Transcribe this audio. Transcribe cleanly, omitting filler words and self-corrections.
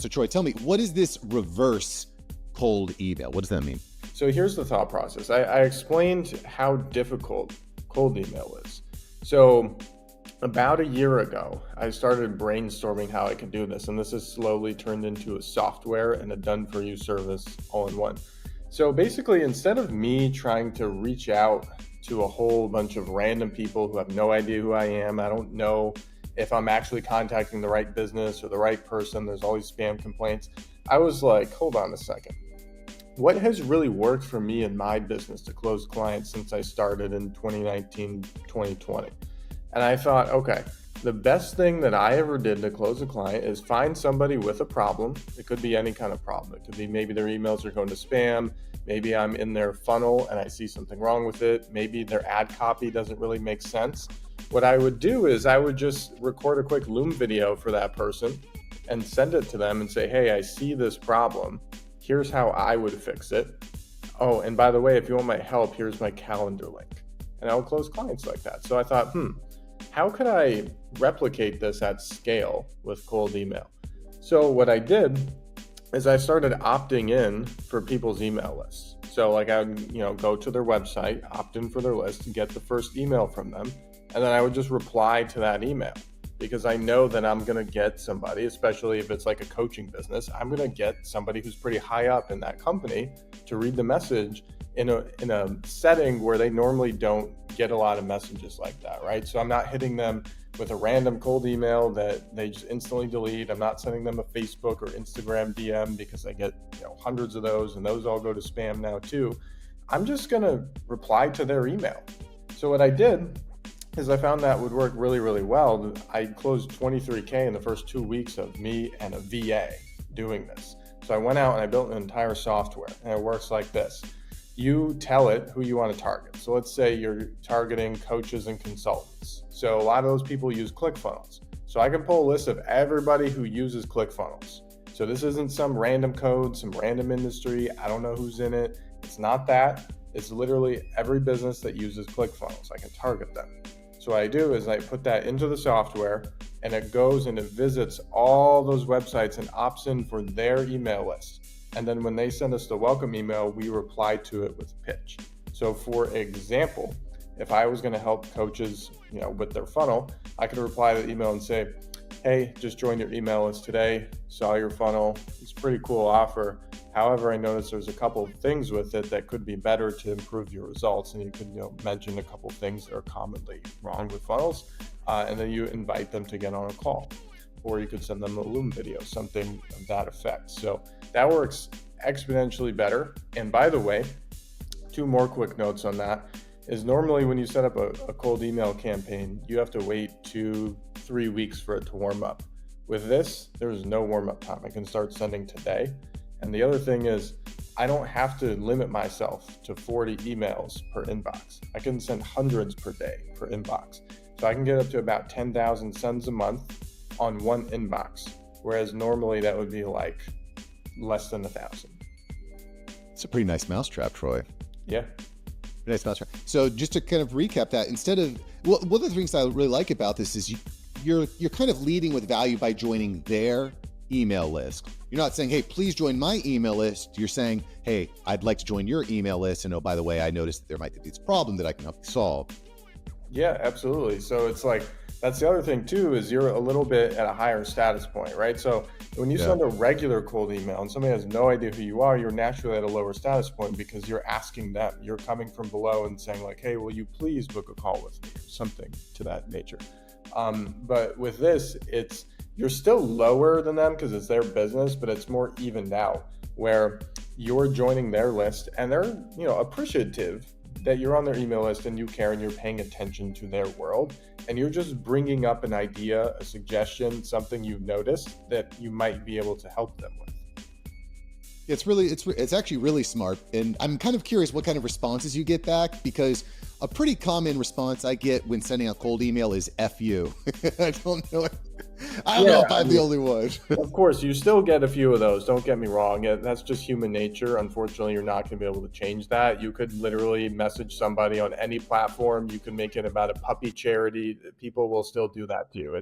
So Troy, tell me, what is this reverse cold email? What does that mean? So here's the thought process. I explained how difficult cold email is. So about a year ago, I started brainstorming how I could do this, and this has slowly turned into a software and a done-for-you service all in one. So basically, instead of me trying to reach out to a whole bunch of random people who have no idea who I am, I don't know if I'm actually contacting the right business or the right person, there's always spam complaints. I was like, hold on a second. What has really worked for me in my business to close clients since I started in 2019, 2020? And I thought, okay, the best thing that I ever did to close a client is find somebody with a problem. It could be any kind of problem. It could be maybe their emails are going to spam. Maybe I'm in their funnel and I see something wrong with it. Maybe their ad copy doesn't really make sense. What I would do is I would just record a quick Loom video for that person and send it to them and say, hey, I see this problem. Here's how I would fix it. Oh, and by the way, if you want my help, here's my calendar link. And I'll close clients like that. So I thought, how could I replicate this at scale with cold email? So what I did is I started opting in for people's email lists. So like I would, go to their website, opt in for their list, and get the first email from them. And then I would just reply to that email because I know that I'm going to get somebody, especially if it's like a coaching business, I'm going to get somebody who's pretty high up in that company to read the message in a setting where they normally don't get a lot of messages like that, right? So I'm not hitting them with a random cold email that they just instantly delete. I'm not sending them a Facebook or Instagram DM because I get hundreds of those and those all go to spam now too. I'm just going to reply to their email. So what I did is I found that would work really, really well. I closed 23K in the first 2 weeks of me and a VA doing this. So I went out and I built an entire software, and it works like this. You tell it who you want to target. So let's say you're targeting coaches and consultants. So a lot of those people use ClickFunnels. So I can pull a list of everybody who uses ClickFunnels. So this isn't some random code, some random industry. I don't know who's in it. It's not that. It's literally every business that uses ClickFunnels. I can target them. So what I do is I put that into the software, and it goes and it visits all those websites and opts in for their email list. And then when they send us the welcome email, we reply to it with a pitch. So for example, if I was going to help coaches, with their funnel, I could reply to the email and say, hey, just joined your email list today, saw your funnel, it's a pretty cool offer. However, I noticed there's a couple of things with it that could be better to improve your results. And you could mention a couple of things that are commonly wrong with funnels. And then you invite them to get on a call. Or you could send them a Loom video, something of that effect. So that works exponentially better. And by the way, 2 more quick notes on that is normally when you set up a cold email campaign, you have to wait 2-3 weeks for it to warm up. With this, there's no warm-up time. I can start sending today. And the other thing is, I don't have to limit myself to 40 emails per inbox. I can send hundreds per day per inbox. So I can get up to about 10,000 sends a month on one inbox, whereas normally that would be like less than 1,000. It's a pretty nice mousetrap, Troy. Yeah. Nice mousetrap. So just to kind of recap that, instead of, one of the things I really like about this is you're kind of leading with value by joining their email list. You're not saying, hey, please join my email list. You're saying, hey, I'd like to join your email list. And oh, by the way, I noticed that there might be this problem that I can help you solve. Yeah, absolutely. So it's like, that's the other thing too, is you're a little bit at a higher status point, right? So when you send a regular cold email and somebody has no idea who you are, you're naturally at a lower status point because you're asking them. You're coming from below and saying like, hey, will you please book a call with me? Or something to that nature. But with this, you're still lower than them because it's their business, but it's more evened out where you're joining their list and they're, appreciative that you're on their email list and you care and you're paying attention to their world. And you're just bringing up an idea, a suggestion, something you've noticed that you might be able to help them with. It's actually really smart. And I'm kind of curious what kind of responses you get back, because a pretty common response I get when sending a cold email is F you. I don't know if I'm the only one. Of course, you still get a few of those. Don't get me wrong. That's just human nature. Unfortunately, you're not going to be able to change that. You could literally message somebody on any platform. You can make it about a puppy charity. People will still do that to you.